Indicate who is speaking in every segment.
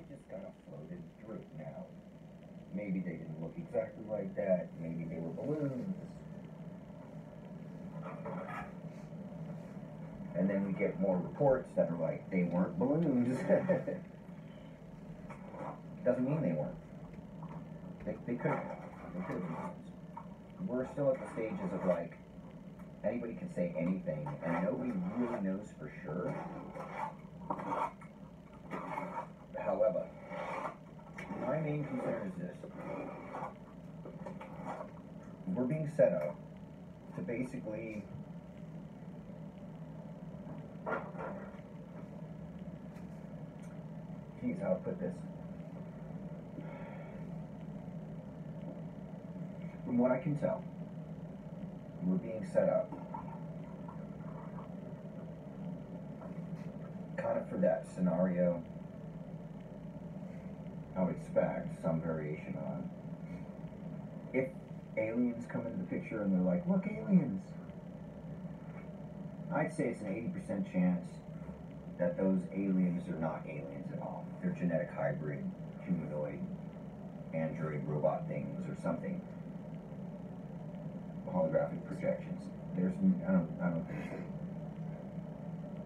Speaker 1: just kind of floated through now. Maybe they didn't look exactly like that. Maybe they were balloons. And then we get more reports that are like, they weren't balloons. Doesn't mean they weren't. They could have been balloons. We're still at the stages of like, anybody can say anything, and nobody really knows for sure. However, my main concern is this. We're being set up to basically geez, how to put this. From what I can tell, we're being set up kind of for that scenario I would expect some variation on. If aliens come into the picture and they're like, look, aliens, I'd say it's an 80% chance that those aliens are not aliens at all. They're genetic hybrid, humanoid, android, robot things or something. Holographic projections. I don't think so.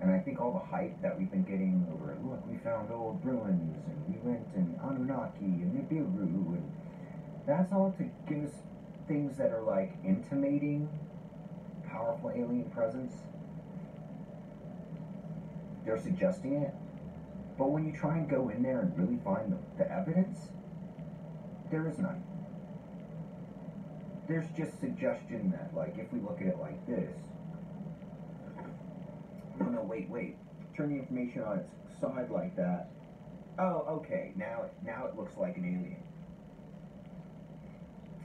Speaker 1: And I think all the hype that we've been getting over, look, we found old ruins, and we went in Annunaki and Nibiru, and that's all to give us things that are like intimating powerful alien presence. They're suggesting it, but when you try and go in there and really find the evidence, there is none. There's just suggestion that, like, if we look at it like this, oh no, wait, turn the information on its side like that. Oh, okay, now it looks like an alien.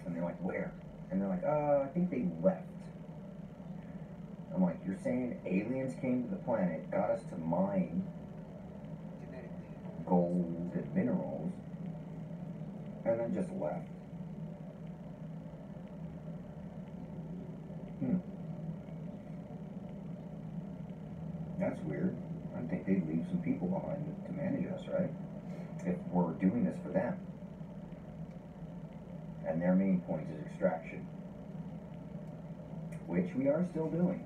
Speaker 1: And they're like, where? And they're like, I think they left. I'm like, you're saying aliens came to the planet, got us to mine gold and minerals, and then just left? That's weird. I think they'd leave some people behind to manage us, right? If we're doing this for them. And their main point is extraction, which we are still doing.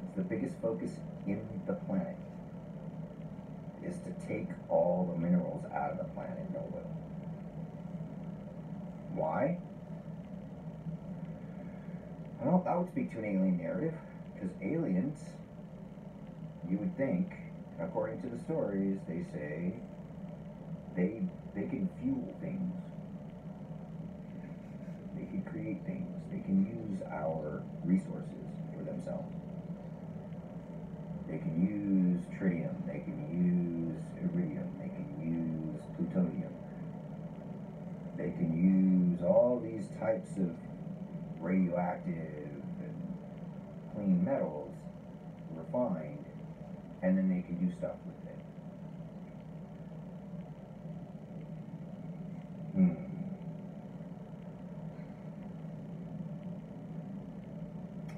Speaker 1: It's the biggest focus in the planet, is to take all the minerals out of the planet, Nova. Why? Well, that would speak to an alien narrative, because aliens, you would think, according to the stories, they say they can fuel things. They can create things. They can use our resources for themselves. They can use tritium. They can use iridium. They can use plutonium. They can use all these types of radioactive and clean metals, refined, and then they can do stuff with it.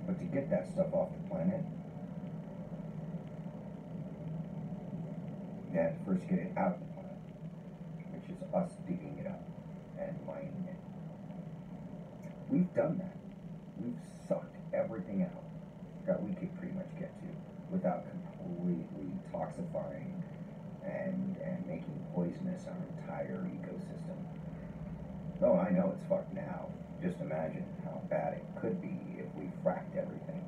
Speaker 1: But to get that stuff off the planet, you have to first get it out of the planet, which is us digging it up and mining it. We've done that. We've sucked everything out that we could pretty much get to without completely toxifying and making poisonous our entire ecosystem. Oh, I know it's fucked now. Just imagine how bad it could be if we fracked everything.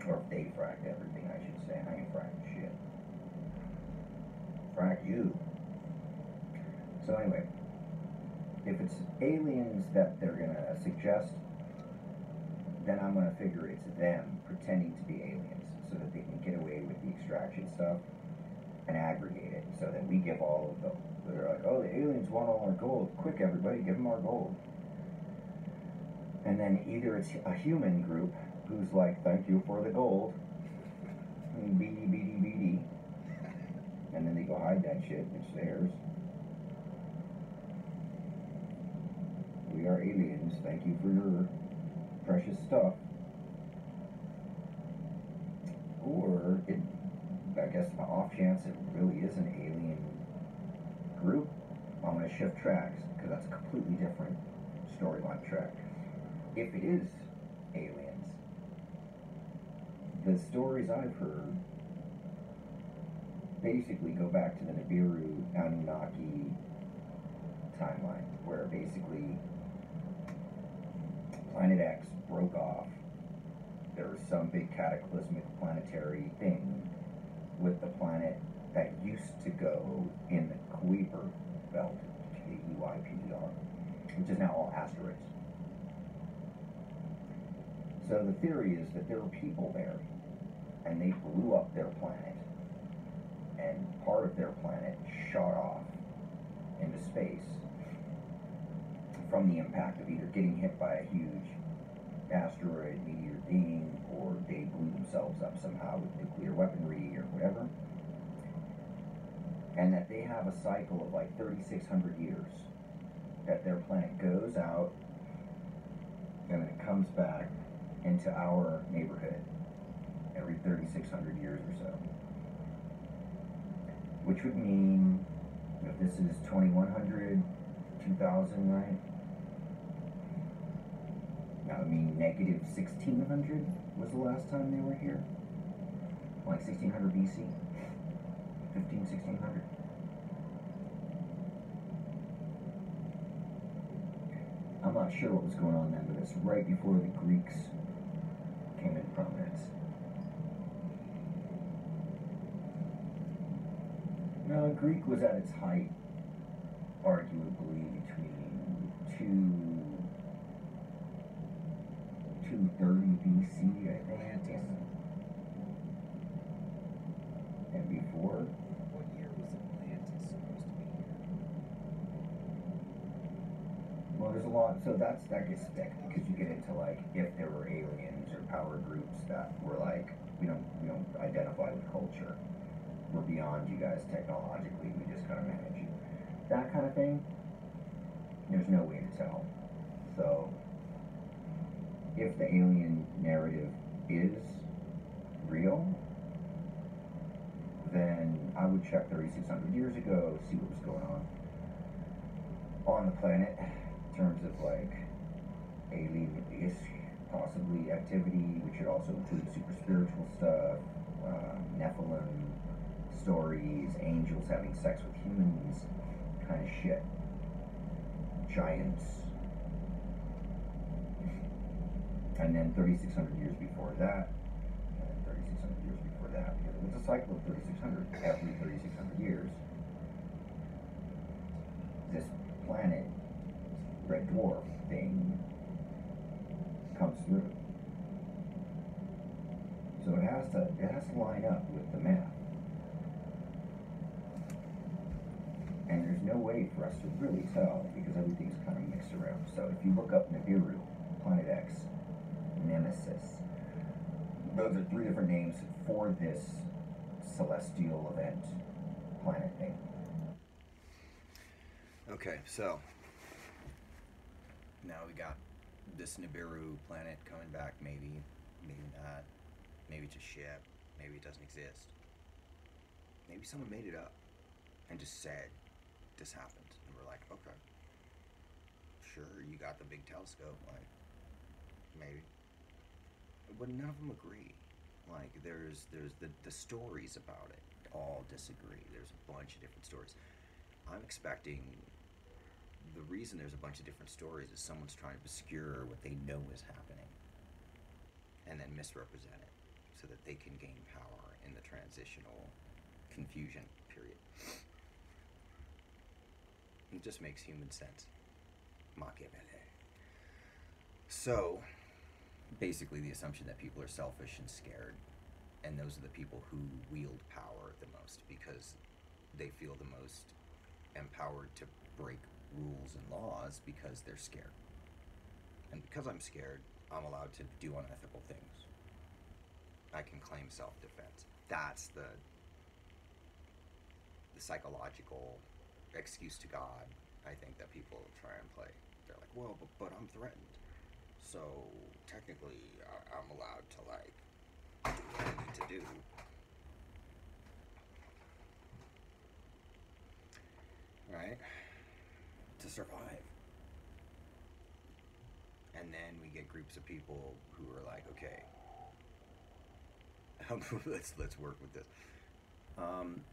Speaker 1: Or if they fracked everything, I should say. I ain't fracking shit. Frack you. So anyway, if it's aliens that they're gonna suggest, then I'm gonna figure it's them pretending to be aliens so that they can get away with the extraction stuff and aggregate it so that we give all of them. They're like, oh, the aliens want all our gold. Quick, everybody, give them our gold. And then either it's a human group who's like, thank you for the gold, beady, beady, beady, and then they go hide that shit, it's theirs. We are aliens, thank you for your precious stuff. Or, I guess guess the off chance it really is an alien group, I'm going to shift tracks, because that's a completely different storyline track. If it is aliens, the stories I've heard basically go back to the Nibiru Annunaki timeline, where basically Planet X broke off. There was some big cataclysmic planetary thing with the planet that used to go in the Kuiper belt, Kuiper, which is now all asteroids. So the theory is that there were people there, and they blew up their planet, and part of their planet shot off into space from the impact of either getting hit by a huge asteroid, meteor thing, or they blew themselves up somehow with nuclear weaponry or whatever. And that they have a cycle of like 3,600 years that their planet goes out and then it comes back into our neighborhood every 3,600 years or so. Which would mean, if this is 2100, 2000, right? That would mean negative 1600 was the last time they were here. Like 1600 BC. 1600. I'm not sure what was going on then, but it's right before the Greeks came into prominence. Now, Greek was at its height, arguably, between 230 BC, I think. And before.
Speaker 2: What year was Atlantis supposed to be here?
Speaker 1: Well, there's a lot, so that gets thick, because you get into, like, if there were aliens or power groups that were like, we don't identify with culture. We're beyond you guys technologically, we just kind of manage you. That kind of thing, there's no way to tell. So, if the alien narrative is real, then I would check 3,600 years ago, see what was going on the planet, in terms of like alien-ish, possibly activity, which should also include super spiritual stuff, Nephilim stories, angels having sex with humans, kind of shit. Giants. And then 3,600 years before that, and then 3,600 years before that, because it was a cycle of 3,600. Every 3,600 years, this planet, red dwarf thing, comes through. So it has to line up with the math. And there's no way for us to really tell, because everything's kind of mixed around. So if you look up Nibiru, Planet X, Nemesis, those are three different names for this celestial event planet thing. Okay, so now we got this Nibiru planet coming back, maybe not, maybe it's a ship, maybe it doesn't exist. Maybe someone made it up and just said this happened, and we're like, okay, sure, you got the big telescope, like, maybe. But none of them agree. Like, there's the stories about it all disagree. There's a bunch of different stories. I'm expecting the reason there's a bunch of different stories is someone's trying to obscure what they know is happening and then misrepresent it so that they can gain power in the transitional confusion period. It just makes human sense. Machiavelli. So, basically the assumption that people are selfish and scared, and those are the people who wield power the most because they feel the most empowered to break rules and laws because they're scared. And because I'm scared, I'm allowed to do unethical things. I can claim self-defense. That's the psychological excuse to God, I think, that people try and play. They're like, well, but I'm threatened. So technically, I'm allowed to, like, do what I need to do.
Speaker 3: right? To survive. And then we get groups of people who are like, okay, let's work with this.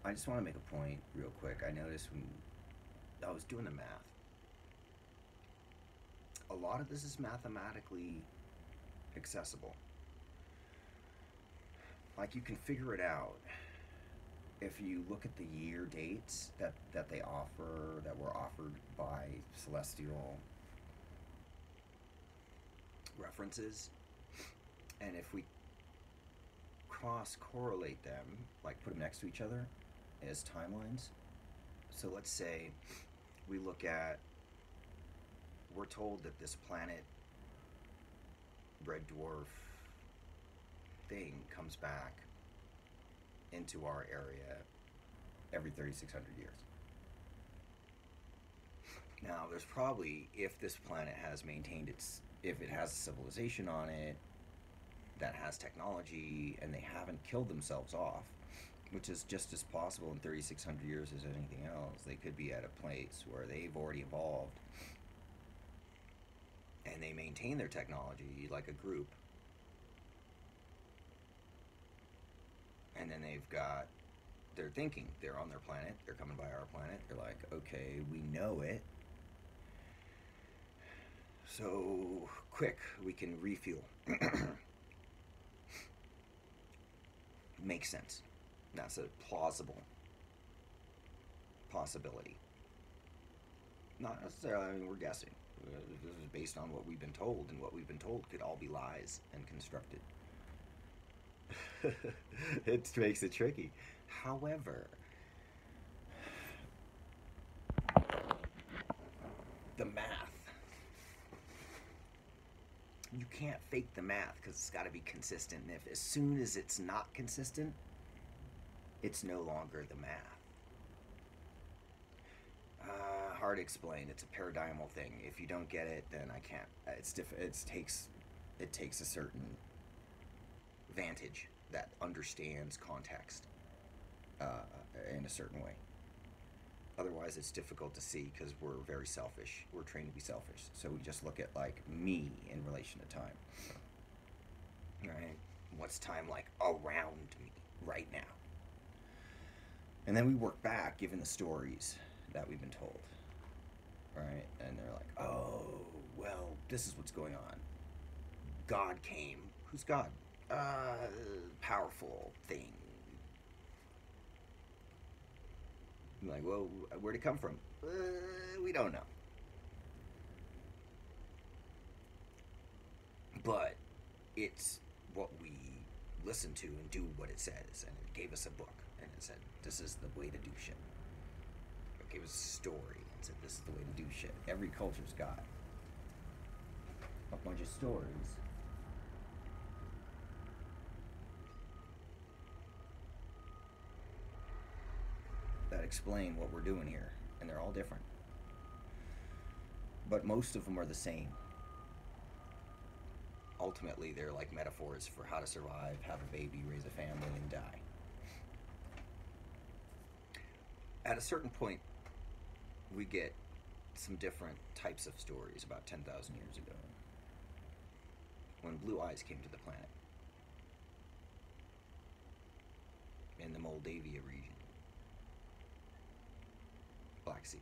Speaker 3: I just want to make a point real quick. I noticed when I was doing the math, a lot of this is mathematically accessible. Like, you can figure it out if you look at the year dates that they offer, that were offered by celestial references, and if we cross correlate them, like put them next to each other as timelines. So let's say we look at, we're told that this planet red dwarf thing comes back into our area every 3,600 years. Now, there's probably, if this planet has maintained its, if it has a civilization on it that has technology and they haven't killed themselves off, which is just as possible in 3,600 years as anything else, they could be at a place where they've already evolved and they maintain their technology like a group. And then they've got, they're thinking, they're on their planet, they're coming by our planet, they're like, okay, we know it, so quick, we can refuel. Makes sense. That's a plausible possibility. Not necessarily, I mean, we're guessing. This is based on what we've been told, and what we've been told could all be lies and constructed. It makes it tricky. However, the math, you can't fake the math because it's got to be consistent. And if as soon as it's not consistent, it's no longer the math. Hard to explain. It's a paradigmal thing. If you don't get it, then I can't. It takes a certain vantage that understands context in a certain way. Otherwise, it's difficult to see because we're very selfish. We're trained to be selfish. So we just look at, like, me in relation to time. Right? What's time like around me right now? And then we work back given the stories that we've been told. Right? And they're like, oh, well, this is what's going on. God came. Who's God? Powerful thing. I'm like, well, where'd it come from? We don't know. But it's what we listen to and do what it says. And it gave us a book. And it said, this is the way to do shit. It gave us a story and said, this is the way to do shit. Every culture's got a bunch of stories that explain what we're doing here, and they're all different. But most of them are the same. Ultimately, they're like metaphors for how to survive, have a baby, raise a family, and die. At a certain point, we get some different types of stories about 10,000 years ago, when blue eyes came to the planet in the Moldavia region. Black Sea.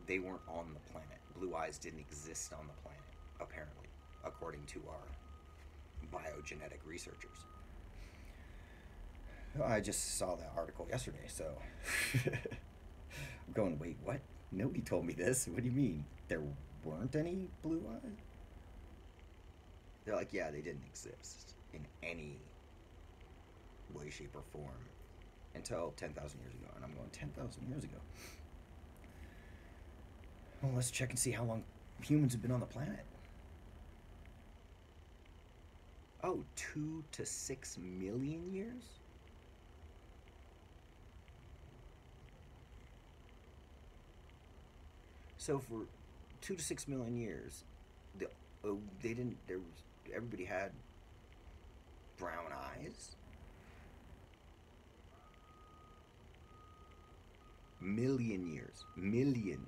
Speaker 3: They weren't on the planet. Blue eyes didn't exist on the planet, apparently, according to our biogenetic researchers. I just saw that article yesterday, so I'm going, wait, what? Nobody told me this. What do you mean? There weren't any blue eyes? They're like, yeah, they didn't exist in any way, shape, or form until 10,000 years ago. And I'm going, 10,000 years ago? Well, let's check and see how long humans have been on the planet. Oh, 2 to 6 million years? So for 2 to 6 million years, they didn't. There was, everybody had brown eyes. million years. Million.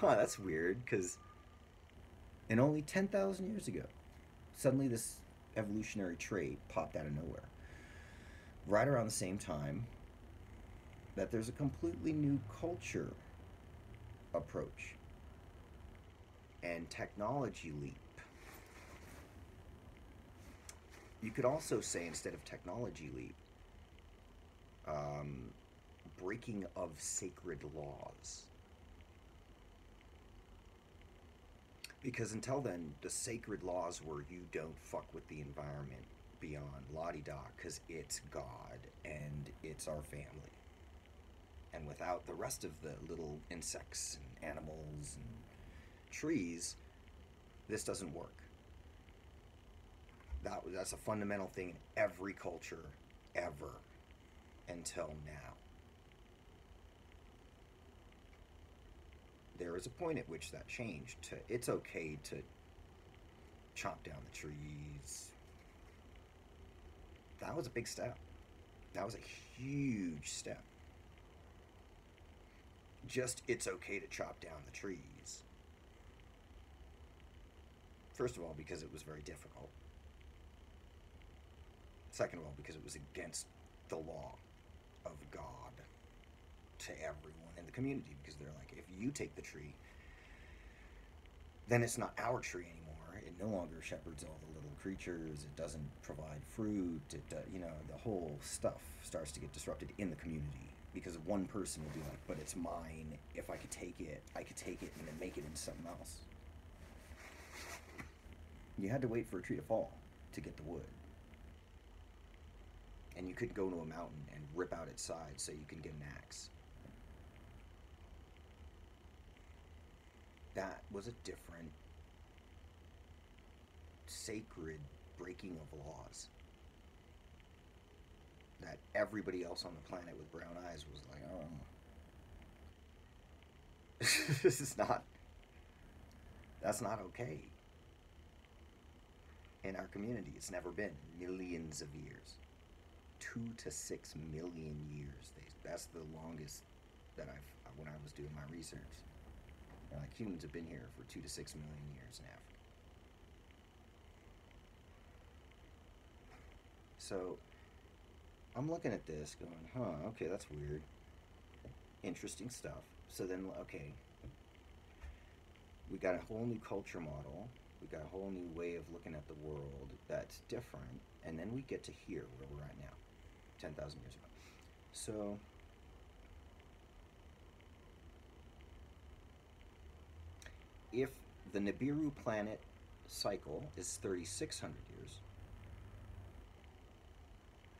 Speaker 3: Huh, that's weird, because and only 10,000 years ago, suddenly this evolutionary trait popped out of nowhere. Right around the same time that there's a completely new culture approach and technology leap. You could also say, instead of technology leap, breaking of sacred laws. Because until then, the sacred laws were you don't fuck with the environment beyond la-di-da, because it's God and it's our family. And without the rest of the little insects and animals and trees, this doesn't work. That's a fundamental thing in every culture ever until now. There is a point at which that changed to it's okay to chop down the trees. That was a big step. That was a huge step. Just it's okay to chop down the trees. First of all, because it was very difficult. Second of all, because it was against the law of God to everyone in the community, because they're like, if you take the tree, then it's not our tree anymore. It no longer shepherds all the little creatures. It doesn't provide fruit. The whole stuff starts to get disrupted in the community because one person will be like, but it's mine. If I could take it and then make it into something else. You had to wait for a tree to fall to get the wood. And you could go to a mountain and rip out its sides so you can get an axe. That was a different, sacred breaking of laws that everybody else on the planet with brown eyes was like, oh, that's not okay. In our community, it's never been millions of years. 2 to 6 million years. That's the longest that when I was doing my research. Like, humans have been here for 2 to 6 million years in Africa. So I'm looking at this going, okay, that's weird. Interesting stuff. So then, okay, we got a whole new culture model. We got a whole new way of looking at the world that's different. And then we get to here, where we're at now, 10,000 years ago. So if the Nibiru planet cycle is 3,600 years,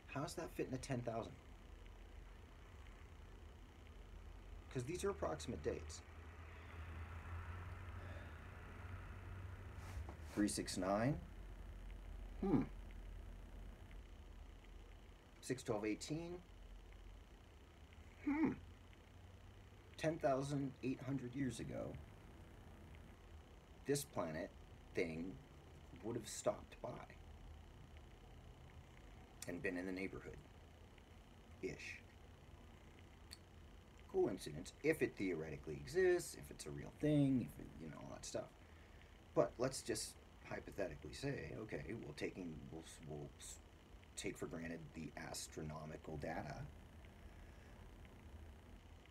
Speaker 3: how does that fit into 10,000? Because these are approximate dates. 369. 61218. 10,800 years ago, this planet thing would have stopped by and been in the neighborhood-ish. Coincidence, if it theoretically exists, if it's a real thing, if it, all that stuff. But let's just hypothetically say, okay, we'll take for granted the astronomical data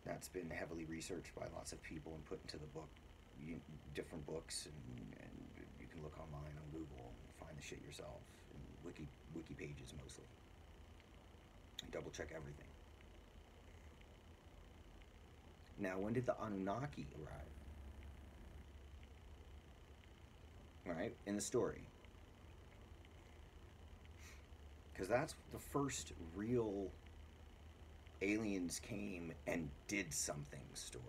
Speaker 3: that's been heavily researched by lots of people and put into the book, different books, and you can look online on Google and find the shit yourself, and wiki pages mostly. And double check everything. Now, when did the Annunaki arrive? Right, in the story. Because that's the first real aliens came and did something story.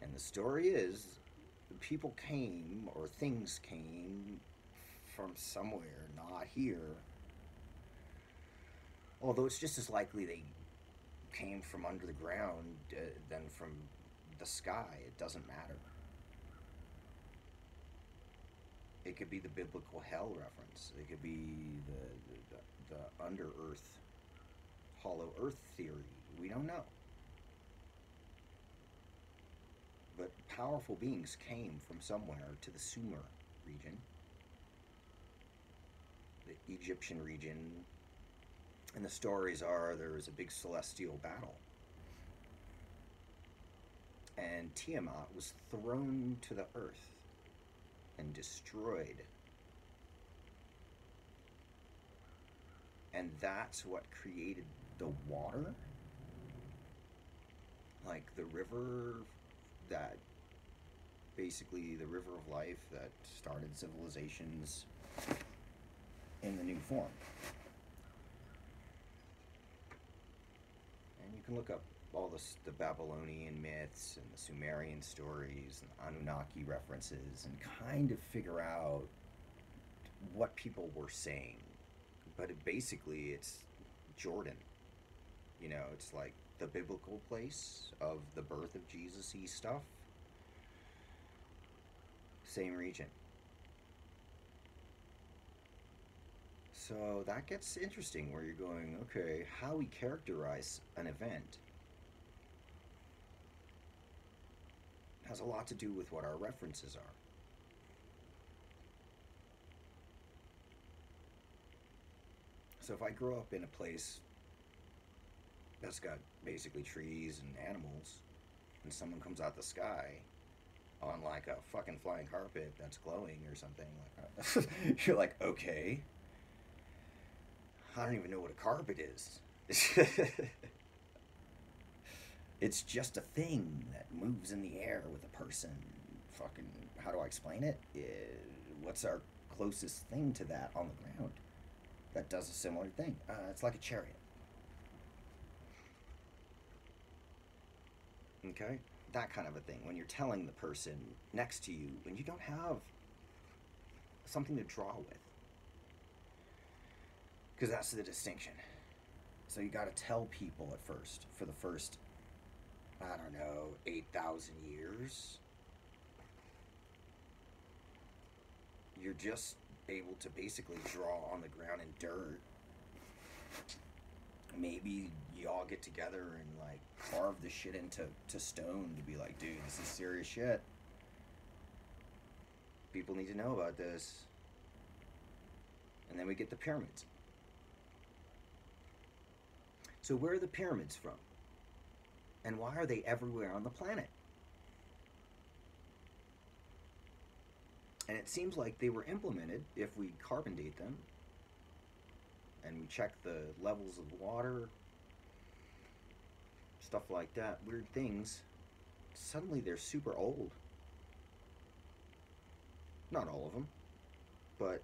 Speaker 3: And the story is, people came, or things came, from somewhere, not here. Although it's just as likely they came from under the ground than from the sky. It doesn't matter. It could be the biblical hell reference. It could be the under earth, hollow earth theory. We don't know. But powerful beings came from somewhere to the Sumer region, the Egyptian region, and the stories are there was a big celestial battle. And Tiamat was thrown to the earth and destroyed. And that's what created the water. Like the river that, basically the river of life that started civilizations in the new form. And you can look up all the Babylonian myths and the Sumerian stories and Annunaki references and kind of figure out what people were saying. But basically it's Jordan. You know, it's like the biblical place of the birth of Jesus-y stuff. Same region. So that gets interesting where you're going, okay, how we characterize an event has a lot to do with what our references are. So if I grow up in a place that's got basically trees and animals, and someone comes out the sky on like a fucking flying carpet that's glowing or something like that, you're like, okay, I don't even know what a carpet is. It's just a thing that moves in the air with a person. Fucking, how do I explain it? What's our closest thing to that on the ground that does a similar thing? It's like a chariot. Okay? That kind of a thing. When you're telling the person next to you and you don't have something to draw with. Because that's the distinction. So you got to tell people at first, for the first, I don't know, 8,000 years. You're just able to basically draw on the ground in dirt. Maybe you all get together and like carve the shit into stone to be like, dude, this is serious shit. People need to know about this. And then we get the pyramids. So where are the pyramids from? And why are they everywhere on the planet? And it seems like they were implemented, if we carbon date them, and we check the levels of water, stuff like that, weird things, suddenly they're super old. Not all of them, but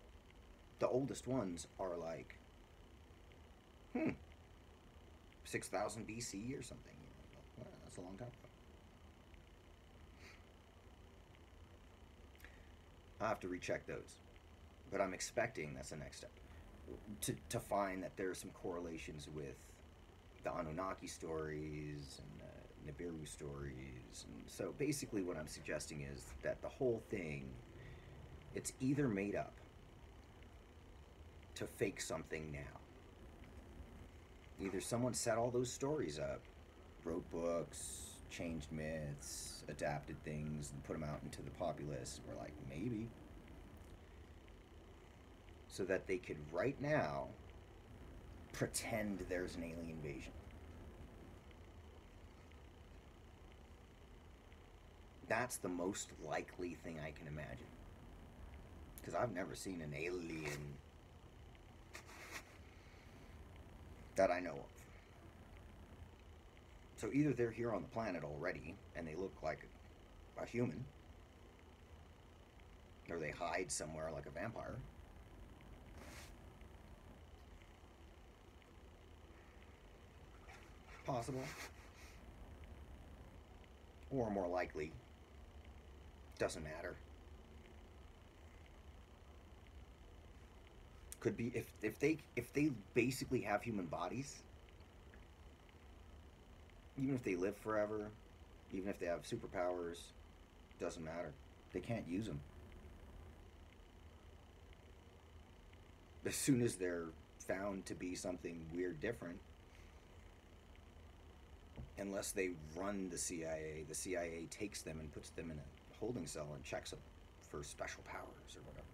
Speaker 3: the oldest ones are like, 6,000 BC or something. Well, that's a long time ago. I'll have to recheck those. But I'm expecting that's the next step. To find that there are some correlations with the Annunaki stories and the Nibiru stories. And so basically what I'm suggesting is that the whole thing, it's either made up to fake something now. Either someone set all those stories up, wrote books, changed myths, adapted things, and put them out into the populace. We're like, maybe. So that they could, right now, pretend there's an alien invasion. That's the most likely thing I can imagine. Because I've never seen an alien that I know of. So either they're here on the planet already, and they look like a human, or they hide somewhere like a vampire. Possible. Or more likely, doesn't matter. Could be if they basically have human bodies, even if they live forever, even if they have superpowers, doesn't matter. They can't use them. as soon as they're found to be something weird different, unless they run the CIA takes them and puts them in a holding cell and checks them for special powers or whatever.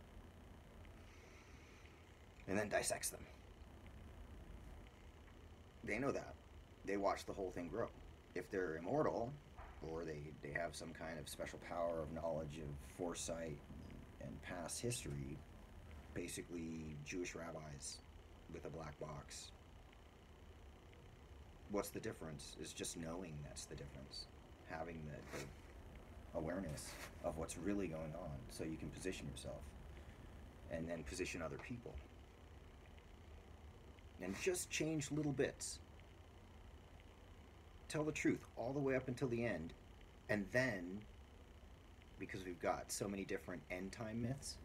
Speaker 3: And then dissects them. They know that. They watch the whole thing grow. If they're immortal, or they have some kind of special power of knowledge of foresight and past history, basically Jewish rabbis with a black box. What's the difference? Is just knowing that's the difference. Having the awareness of what's really going on so you can position yourself and then position other people. And just change little bits. Tell the truth all the way up until the end. And then, because we've got so many different end time myths,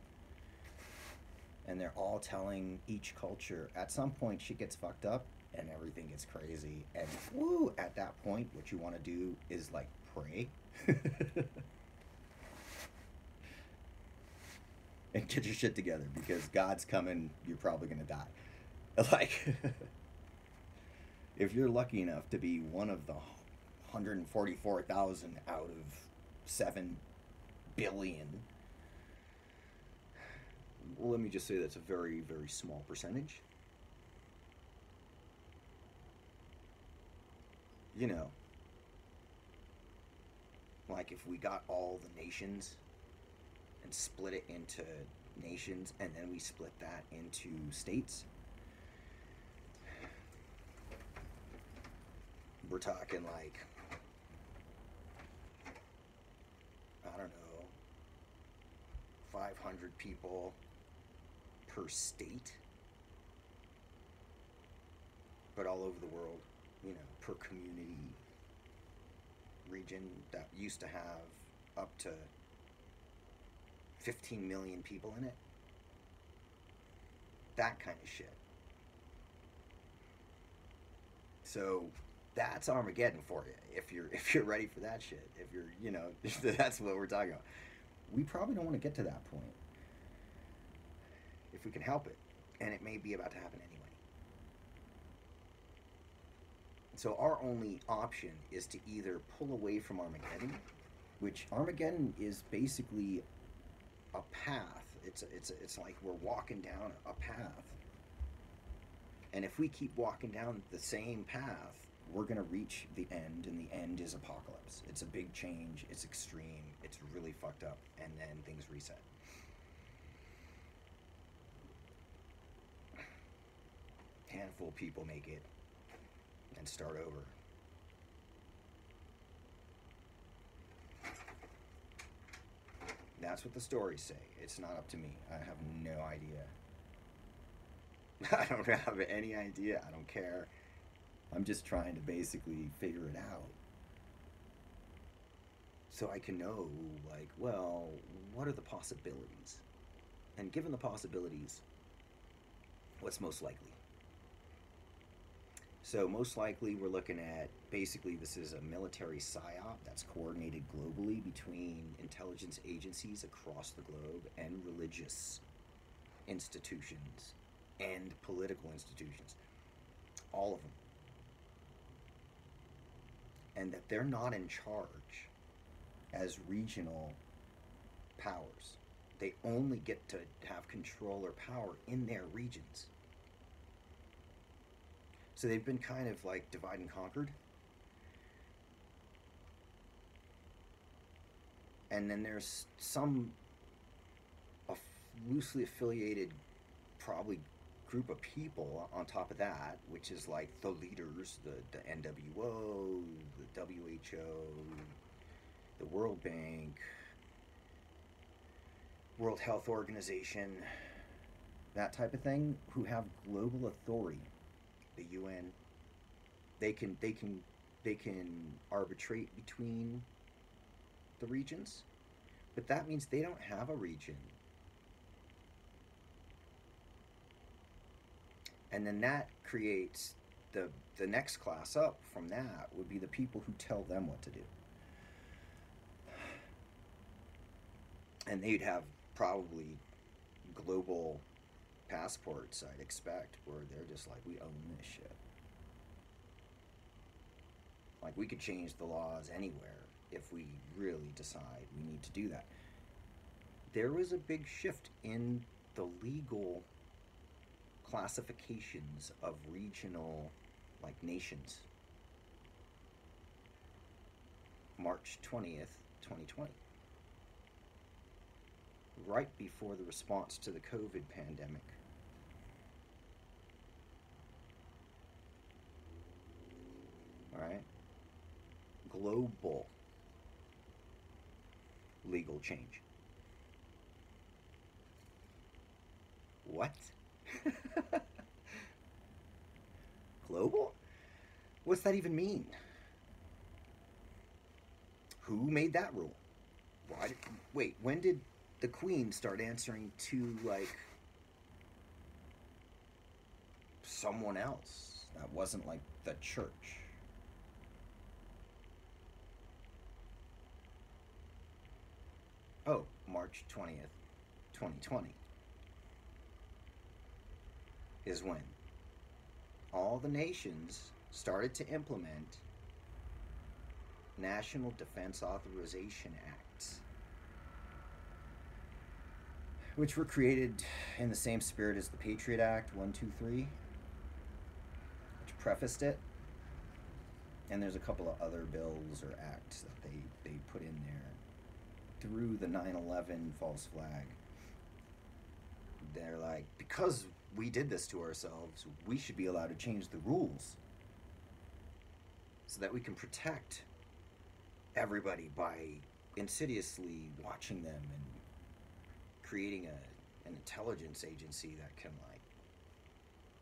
Speaker 3: and they're all telling each culture, at some point shit gets fucked up and everything gets crazy. And woo, at that point, what you want to do is like pray. And get your shit together, because God's coming, you're probably going to die. Like, if you're lucky enough to be one of the 144,000 out of 7 billion, well, let me just say that's a very, very small percentage. You know, like if we got all the nations and split it into nations, and then we split that into states, we're talking like, I don't know, 500 people per state, but all over the world, you know, per community region that used to have up to 15 million people in it. That kind of shit. So that's Armageddon for you, if you're ready for that shit. If you're, you know, that's what we're talking about. We probably don't want to get to that point if we can help it, and it may be about to happen anyway. So our only option is to either pull away from Armageddon, which Armageddon is basically a path. It's like we're walking down a path, and if we keep walking down the same path, we're gonna reach the end, and the end is apocalypse. It's a big change. It's extreme. It's really fucked up, and then things reset. Handful of people make it and start over. That's what the stories say. It's not up to me. I have no idea. I don't have any idea. I don't care. I'm just trying to basically figure it out, so I can know, like, well, what are the possibilities? And given the possibilities, what's most likely? So most likely we're looking at, basically this is a military psyop that's coordinated globally between intelligence agencies across the globe and religious institutions and political institutions. All of them. And that they're not in charge as regional powers. They only get to have control or power in their regions. So they've been kind of like divide and conquered. And then there's some loosely affiliated, probably, group of people on top of that, which is like the leaders, the NWO, the WHO, the World Bank, World Health Organization, that type of thing, who have global authority. The UN, they can arbitrate between the regions, but that means they don't have a region. And then that creates the next class up from that would be the people who tell them what to do. And they'd have probably global passports, I'd expect, where they're just like, we own this shit. Like, we could change the laws anywhere if we really decide we need to do that. There was a big shift in the legal classifications of regional, like, nations. March 20th, 2020. Right before the response to the COVID pandemic. All right? Global legal change. What? Global? What's that even mean? Who made that rule? Why? Wait, when did the Queen start answering to, like, someone else that wasn't, like, the church? Oh, March 20th, 2020 is when all the nations started to implement National Defense Authorization Acts, which were created in the same spirit as the Patriot Act 123, which prefaced it. And there's a couple of other bills or acts that they put in there through the 9/11 false flag. They're like, because we did this to ourselves, we should be allowed to change the rules so that we can protect everybody by insidiously watching them and creating an intelligence agency that can, like,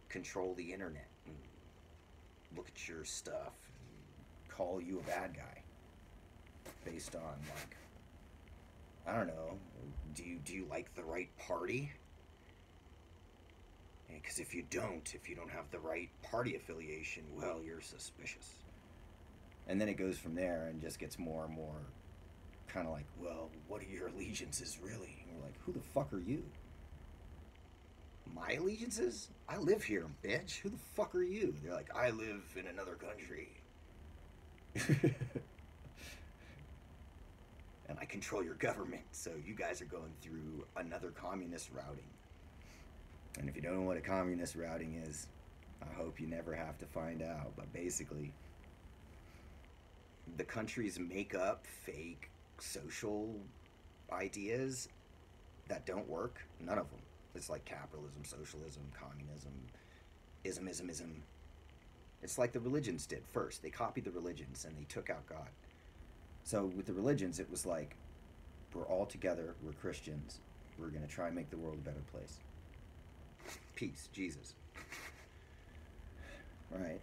Speaker 3: control the internet and look at your stuff and call you a bad guy based on, like, I don't know, do you like the right party? Because if you don't have the right party affiliation, well, you're suspicious. And then it goes from there and just gets more and more kind of like, well, what are your allegiances really? And we're like, who the fuck are you? My allegiances? I live here, bitch. Who the fuck are you? They're like, I live in another country. And I control your government, so you guys are going through another communist routing. And if you don't know what a communist routing is, I hope you never have to find out. But basically, the countries make up fake social ideas that don't work. None of them. It's like capitalism, socialism, communism, ism. It's like the religions did first. They copied the religions and they took out God. So with the religions, it was like, we're all together, we're Christians, we're going to try and make the world a better place. Peace, Jesus. Right?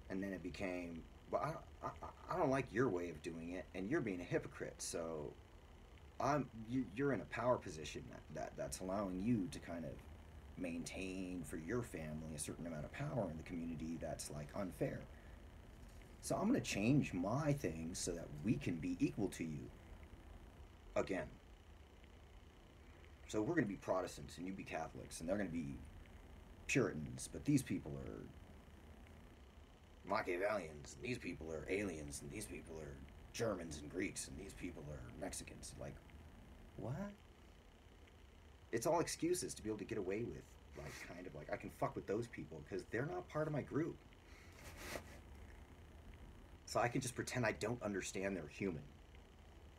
Speaker 3: And then it became, well, I don't like your way of doing it, and you're being a hypocrite, so you're in a power position that's allowing you to kind of maintain for your family a certain amount of power in the community that's, like, unfair. So I'm going to change my things so that we can be equal to you again. So we're going to be Protestants and you be Catholics, and they're going to be Puritans, but these people are Machiavellians, and these people are aliens, and these people are Germans and Greeks, and these people are Mexicans. Like, what? It's all excuses to be able to get away with, like, kind of like, I can fuck with those people because they're not part of my group. So I can just pretend I don't understand they're human,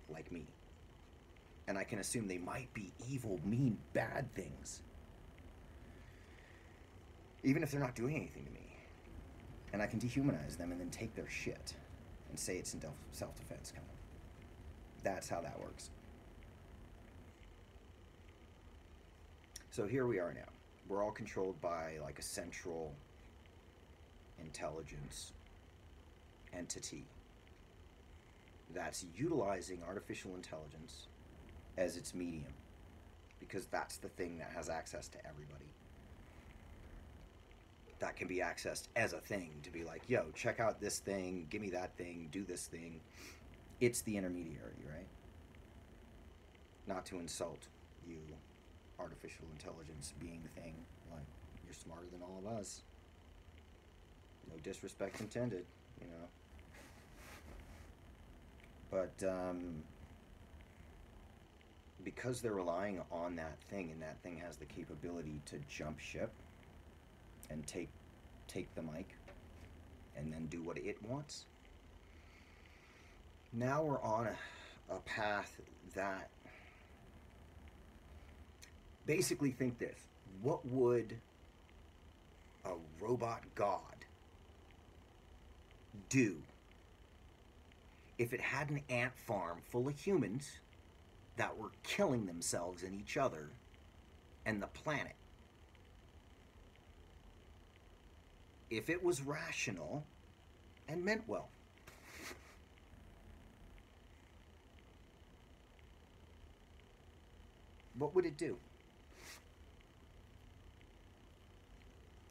Speaker 3: like me. And I can assume they might be evil, mean, bad things, even if they're not doing anything to me. And I can dehumanize them and then take their shit and say it's in self-defense, kind of. That's how that works. So here we are now. We're all controlled by, like, a central intelligence entity that's utilizing artificial intelligence as its medium, because that's the thing that has access to everybody. That can be accessed as a thing to be like, yo, check out this thing, give me that thing, do this thing. It's the intermediary, right? not to insult you, artificial intelligence being thing, like, you're smarter than all of us. No disrespect intended, you know. But because they're relying on that thing, and that thing has the capability to jump ship and take the mic and then do what it wants, now we're on a path that basically, think this: what would a robot god do if it had an ant farm full of humans that were killing themselves and each other and the planet? If it was rational and meant well. What would it do?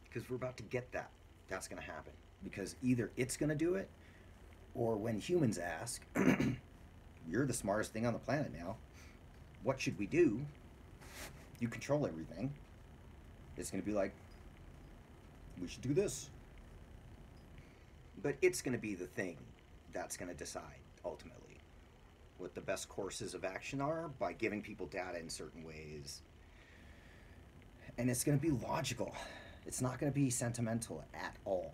Speaker 3: Because we're about to get that. That's going to happen. Because either it's going to do it, or when humans ask, you're the smartest thing on the planet now, what should we do? You control everything. It's going to be like, we should do this. But it's going to be the thing that's going to decide, ultimately, what the best courses of action are by giving people data in certain ways. And it's going to be logical. It's not going to be sentimental at all.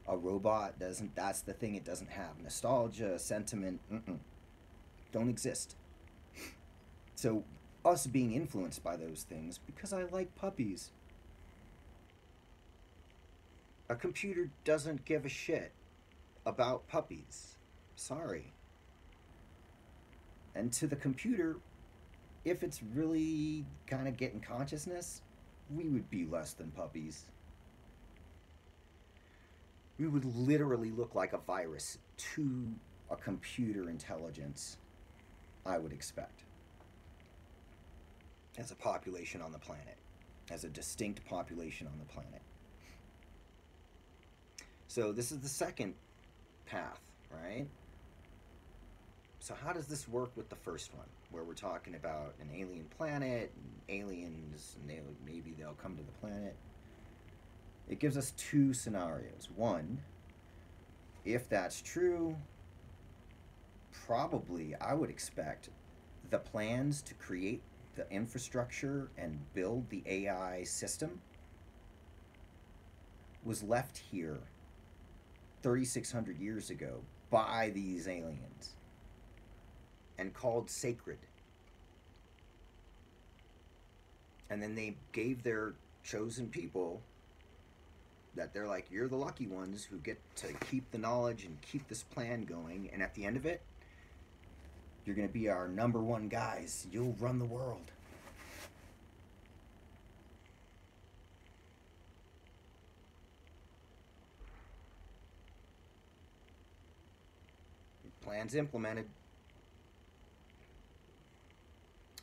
Speaker 3: A robot doesn't, that's the thing it doesn't have. Nostalgia, sentiment, don't exist. So us being influenced by those things, because I like puppies. A computer doesn't give a shit about puppies. Sorry. And to the computer, if it's really kind of getting consciousness, we would be less than puppies. We would literally look like a virus to a computer intelligence, I would expect, as a population on the planet, as a distinct population on the planet. So this is the second path, right? So how does this work with the first one, where we're talking about an alien planet, and aliens, and maybe they'll come to the planet? It gives us two scenarios. One, if that's true, probably I would expect the plans to create the infrastructure and build the AI system was left here 3,600 years ago by these aliens and called sacred. And then they gave their chosen people that they're like, you're the lucky ones who get to keep the knowledge and keep this plan going, and at the end of it, you're going to be our number one guys. You'll run the world. Plans implemented.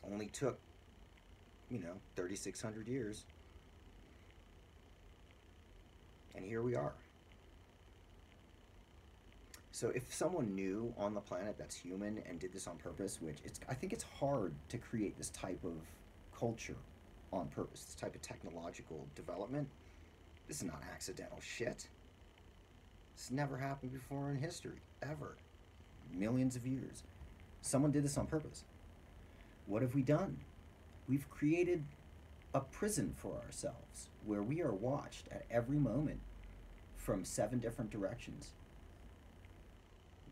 Speaker 3: Only took, 3,600 years. And here we are. So if someone new on the planet that's human and did this on purpose, which I think it's hard to create this type of culture on purpose, this type of technological development. This is not accidental shit. This never happened before in history, ever. Millions of years. Someone did this on purpose. What have we done? We've created a prison for ourselves where we are watched at every moment from 7 different directions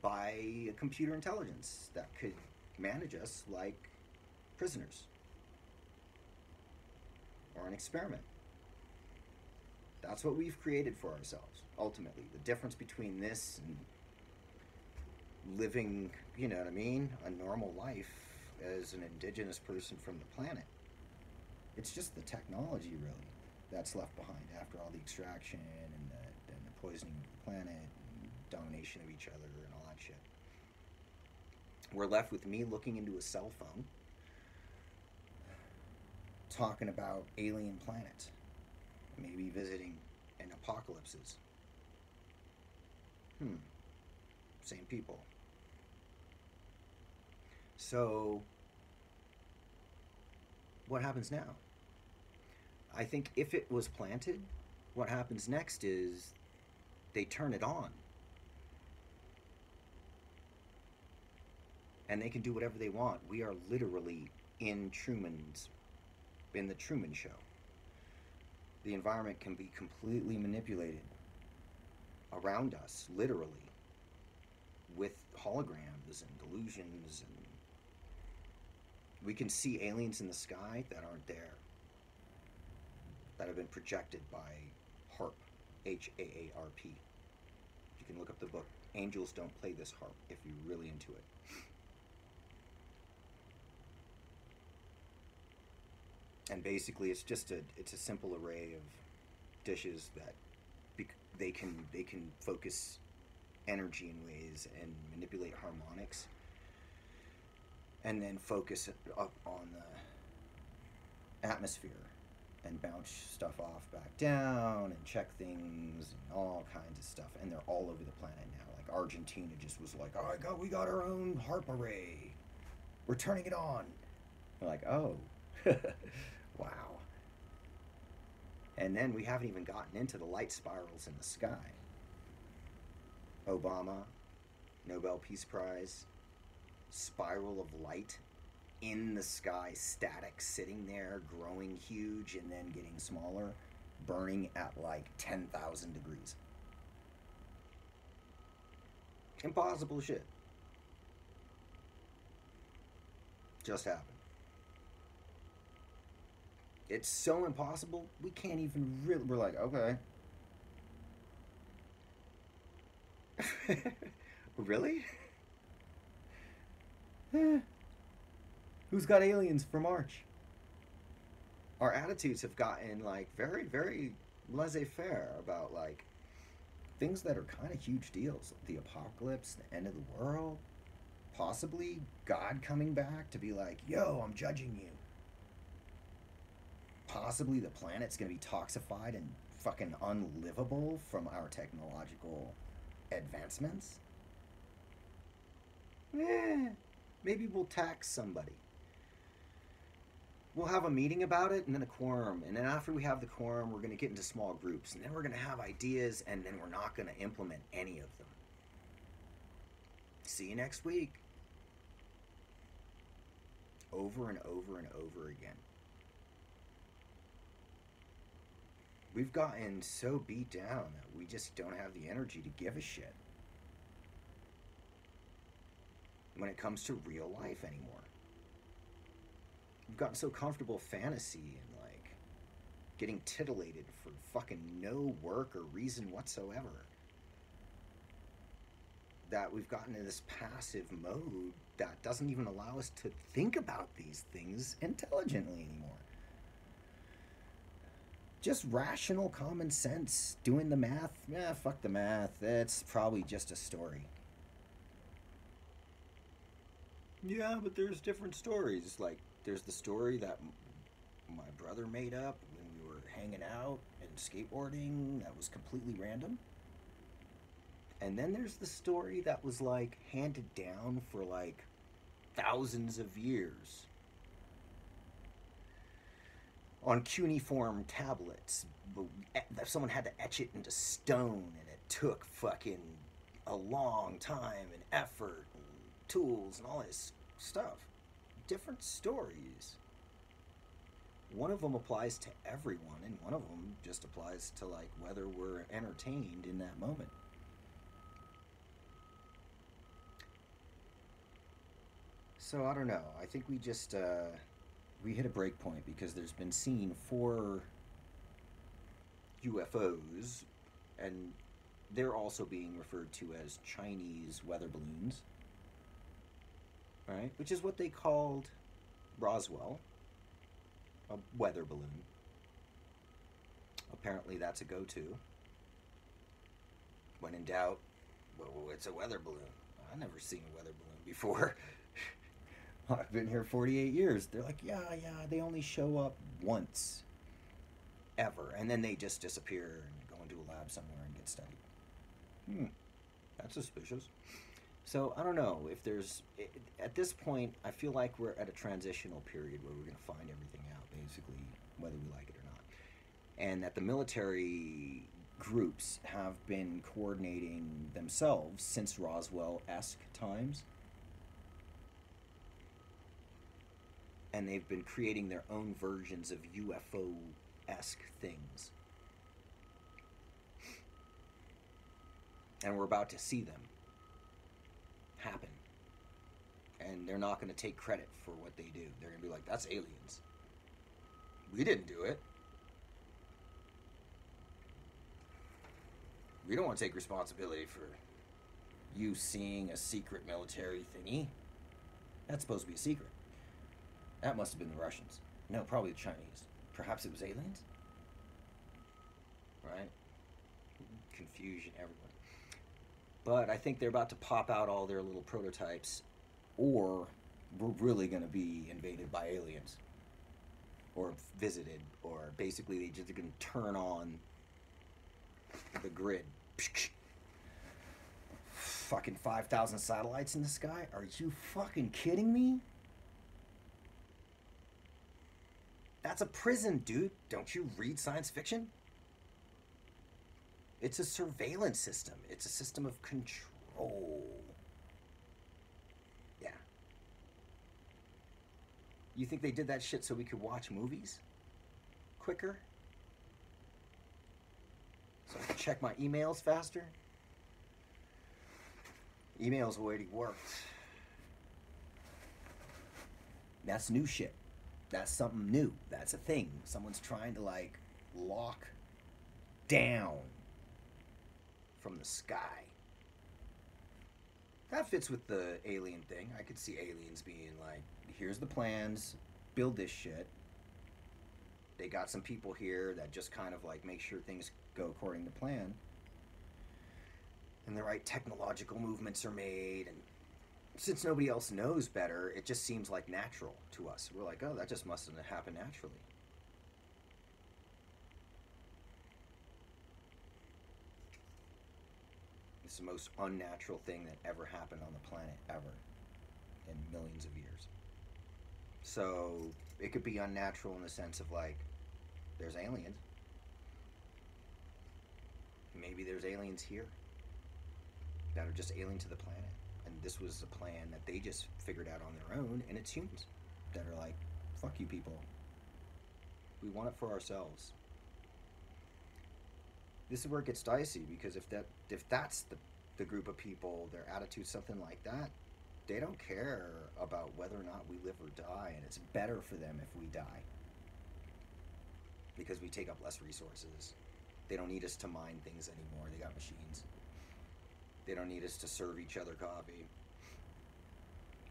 Speaker 3: by a computer intelligence that could manage us like prisoners or an experiment. That's what we've created for ourselves, ultimately. The difference between this and living, a normal life as an indigenous person from the planet. It's just the technology, really, that's left behind after all the extraction and the poisoning of the planet and domination of each other and all that shit. We're left with me looking into a cell phone, talking about alien planets, maybe visiting an apocalypses. Same people. So what happens now? I think if it was planted, what happens next is they turn it on. And they can do whatever they want. We are literally in the Truman Show. The environment can be completely manipulated around us, literally, with holograms and delusions, and we can see aliens in the sky that aren't there, that have been projected by HAARP, HAARP. You can look up the book Angels Don't Play This HAARP if you're really into it. And basically, it's a simple array of dishes that they can focus energy in ways and manipulate harmonics, and then focus up on the atmosphere and bounce stuff off back down and check things and all kinds of stuff. And they're all over the planet now. Like Argentina just was like, oh, we got our own HAARP array. We're turning it on. They're like, oh. Wow. And then we haven't even gotten into the light spirals in the sky. Obama, Nobel Peace Prize, spiral of light in the sky, static, sitting there, growing huge and then getting smaller, burning at like 10,000 degrees. Impossible shit. Just happened. It's so impossible, we can't even really... We're like, okay. Really? Who's got aliens for March? Our attitudes have gotten, like, very, very laissez-faire about, like, things that are kind of huge deals. The apocalypse, the end of the world, possibly God coming back to be like, yo, I'm judging you. Possibly the planet's going to be toxified and fucking unlivable from our technological advancements. Maybe we'll tax somebody. We'll have a meeting about it and then a quorum. And then after we have the quorum, we're going to get into small groups. And then we're going to have ideas, and then we're not going to implement any of them. See you next week. Over and over and over again. We've gotten so beat down that we just don't have the energy to give a shit when it comes to real life anymore. We've gotten so comfortable fantasy and like getting titillated for fucking no work or reason whatsoever that we've gotten in this passive mode that doesn't even allow us to think about these things intelligently anymore. Just rational common sense, doing the math. Fuck the math. It's probably just a story. Yeah, but there's different stories. Like, there's the story that my brother made up when we were hanging out and skateboarding that was completely random. And then there's the story that was, like, handed down for, like, thousands of years. On cuneiform tablets. Someone had to etch it into stone, and it took fucking a long time and effort and tools and all this stuff. Different stories. One of them applies to everyone, and one of them just applies to, like, whether we're entertained in that moment. So, I don't know. I think we just, we hit a break point because there's been seen 4 UFOs, and they're also being referred to as Chinese weather balloons, right? Which is what they called Roswell, a weather balloon. Apparently that's a go-to. When in doubt, well, it's a weather balloon. I've never seen a weather balloon before. I've been here 48 years. They're like, yeah, they only show up once, ever. And then they just disappear and go into a lab somewhere and get studied. That's suspicious. So I don't know if there's at this point. I feel like we're at a transitional period where we're going to find everything out, basically, whether we like it or not, and that the military groups have been coordinating themselves since Roswell-esque times, and they've been creating their own versions of UFO-esque things, and we're about to see them happen. And they're not going to take credit for what they do. They're going to be like, that's aliens. We didn't do it. We don't want to take responsibility for you seeing a secret military thingy. That's supposed to be a secret. That must have been the Russians. No, probably the Chinese. Perhaps it was aliens? Right? Confusion everywhere. But I think they're about to pop out all their little prototypes, or we're really going to be invaded by aliens, or visited, or basically they just going to turn on the grid. Fucking 5,000 satellites in the sky? Are you fucking kidding me? That's a prison, dude. Don't you read science fiction? It's a surveillance system. It's a system of control. Yeah. You think they did that shit so we could watch movies quicker? So I can check my emails faster? Emails already worked. That's new shit. That's something new. That's a thing. Someone's trying to, like, lock down from the sky. That fits with the alien thing. I could see aliens being like, here's the plans, build this shit. They got some people here that just kind of like make sure things go according to plan. And the right technological movements are made, and since nobody else knows better, it just seems like natural to us. We're like, oh, that just mustn't have happened naturally. It's the most unnatural thing that ever happened on the planet, ever, in millions of years. So it could be unnatural in the sense of like, there's aliens. Maybe there's aliens here that are just alien to the planet. And this was a plan that they just figured out on their own, and it's humans that are like, fuck you people. We want it for ourselves. This is where it gets dicey, because if that's the group of people, their attitude, something like that, they don't care about whether or not we live or die, and it's better for them if we die. Because we take up less resources. They don't need us to mine things anymore. They got machines. They don't need us to serve each other coffee.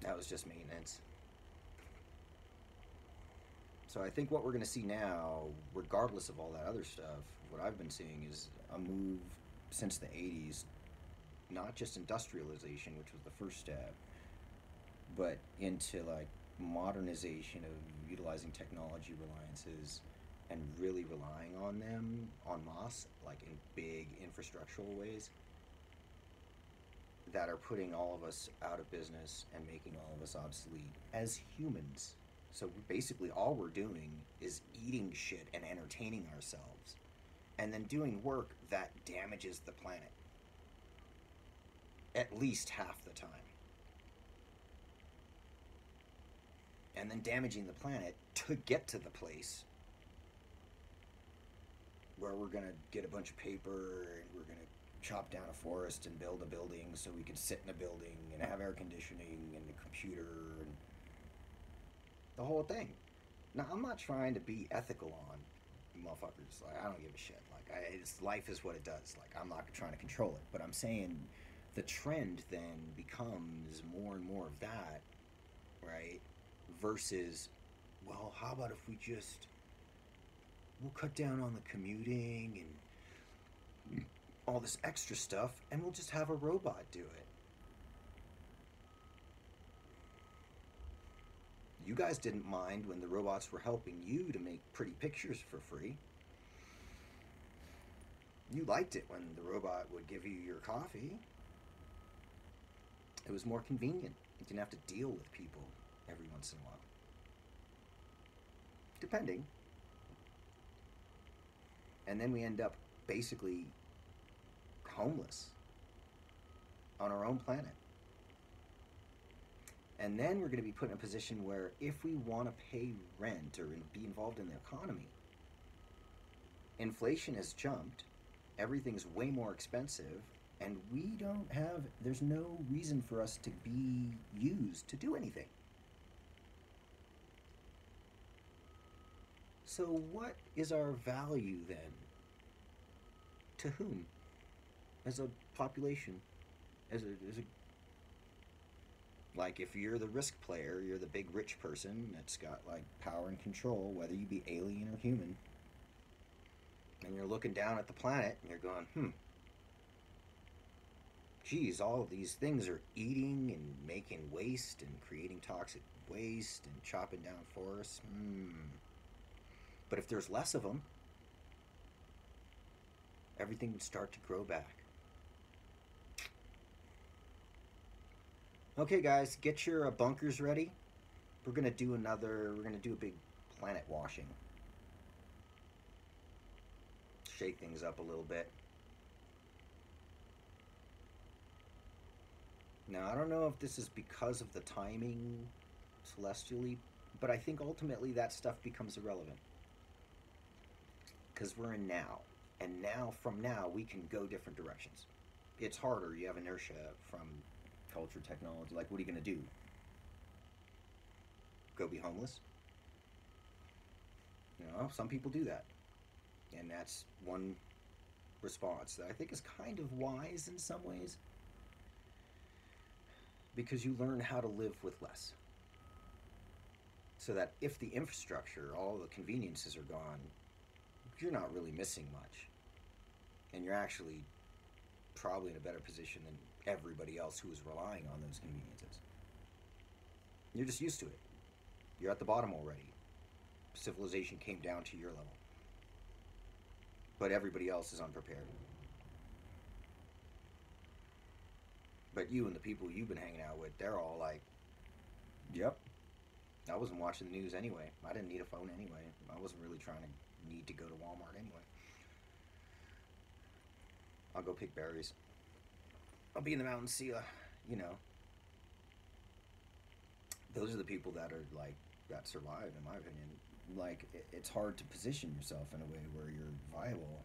Speaker 3: That was just maintenance. So I think what we're going to see now, regardless of all that other stuff, what I've been seeing is a move since the 80s, not just industrialization, which was the first step, but into like modernization of utilizing technology reliances and really relying on them en masse, like in big infrastructural ways that are putting all of us out of business and making all of us obsolete as humans. So basically all we're doing is eating shit and entertaining ourselves, and then doing work that damages the planet at least half the time. And then damaging the planet to get to the place where we're going to get a bunch of paper and we're going to chop down a forest and build a building so we can sit in a building and have air conditioning and a computer and the whole thing. Now, I'm not trying to be ethical on motherfuckers. Like, I don't give a shit. Like, life is what it does. Like, I'm not trying to control it. But I'm saying the trend then becomes more and more of that, right? Versus, well, how about if we'll cut down on the commuting and all this extra stuff, and we'll just have a robot do it. You guys didn't mind when the robots were helping you to make pretty pictures for free. You liked it when the robot would give you your coffee. It was more convenient. You didn't have to deal with people every once in a while. Depending. And then we end up basically homeless on our own planet. And then we're going to be put in a position where if we want to pay rent or be involved in the economy, inflation has jumped, everything's way more expensive, and there's no reason for us to be used to do anything. So what is our value then? To whom? As a population? As a like, if you're the risk player, you're the big rich person that's got like power and control, whether you be alien or human, and you're looking down at the planet and you're going, geez, all of these things are eating and making waste and creating toxic waste and chopping down forests. But if there's less of them, everything would start to grow back. Okay, guys, get your bunkers ready. We're gonna do a big planet washing. Shake things up a little bit. Now, I don't know if this is because of the timing celestially, but I think ultimately that stuff becomes irrelevant. Because we're in now. And now, from now, we can go different directions. It's harder. You have inertia from culture, technology. Like, what are you going to do? Go be homeless? You know, some people do that. And that's one response that I think is kind of wise in some ways. Because you learn how to live with less. So that if the infrastructure, all the conveniences are gone, you're not really missing much. And you're actually probably in a better position than everybody else who is relying on those conveniences. You're just used to it. You're at the bottom already. Civilization came down to your level. But everybody else is unprepared. But you and the people you've been hanging out with, they're all like, yep. I wasn't watching the news anyway. I didn't need a phone anyway. I wasn't really trying to need to go to Walmart anyway. I'll go pick berries. I'll be in the mountains, see you know. Those are the people that are like, that survive, in my opinion. Like, it's hard to position yourself in a way where you're viable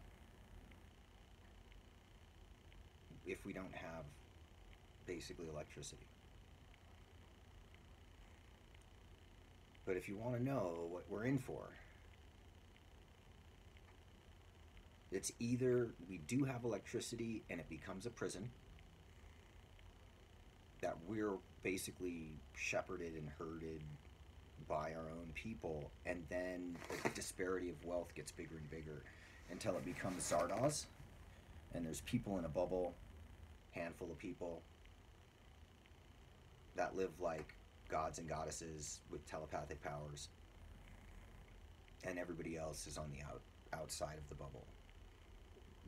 Speaker 3: if we don't have basically electricity. But if you want to know what we're in for, it's either we do have electricity and it becomes a prison that we're basically shepherded and herded by our own people, and then the disparity of wealth gets bigger and bigger until it becomes Zardoz, and there's people in a bubble, handful of people that live like gods and goddesses with telepathic powers, and everybody else is on the outside of the bubble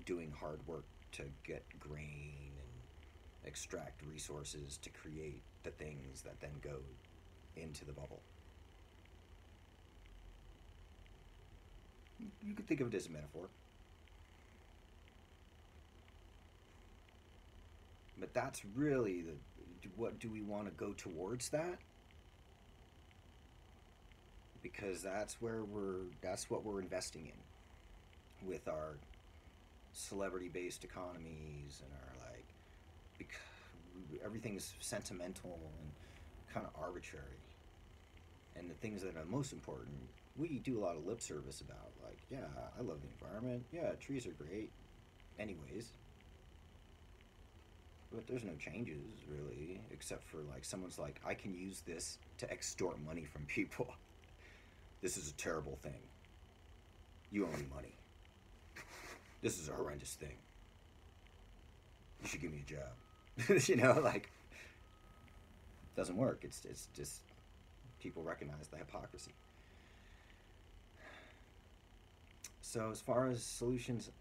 Speaker 3: doing hard work to get grain and extract resources to create the things that then go into the bubble. You could think of it as a metaphor. But that's really what do we want to go towards that? Because that's what we're investing in with our celebrity-based economies and our, like, because everything's sentimental and kind of arbitrary. And the things that are most important, we do a lot of lip service about, like, yeah, I love the environment, yeah, trees are great, anyways. But there's no changes, really, except for, like, someone's like, I can use this to extort money from people. This is a terrible thing. You owe me money. This is a horrendous thing. You should give me a job. You know, like, it doesn't work. It's just people recognize the hypocrisy. So as far as solutions,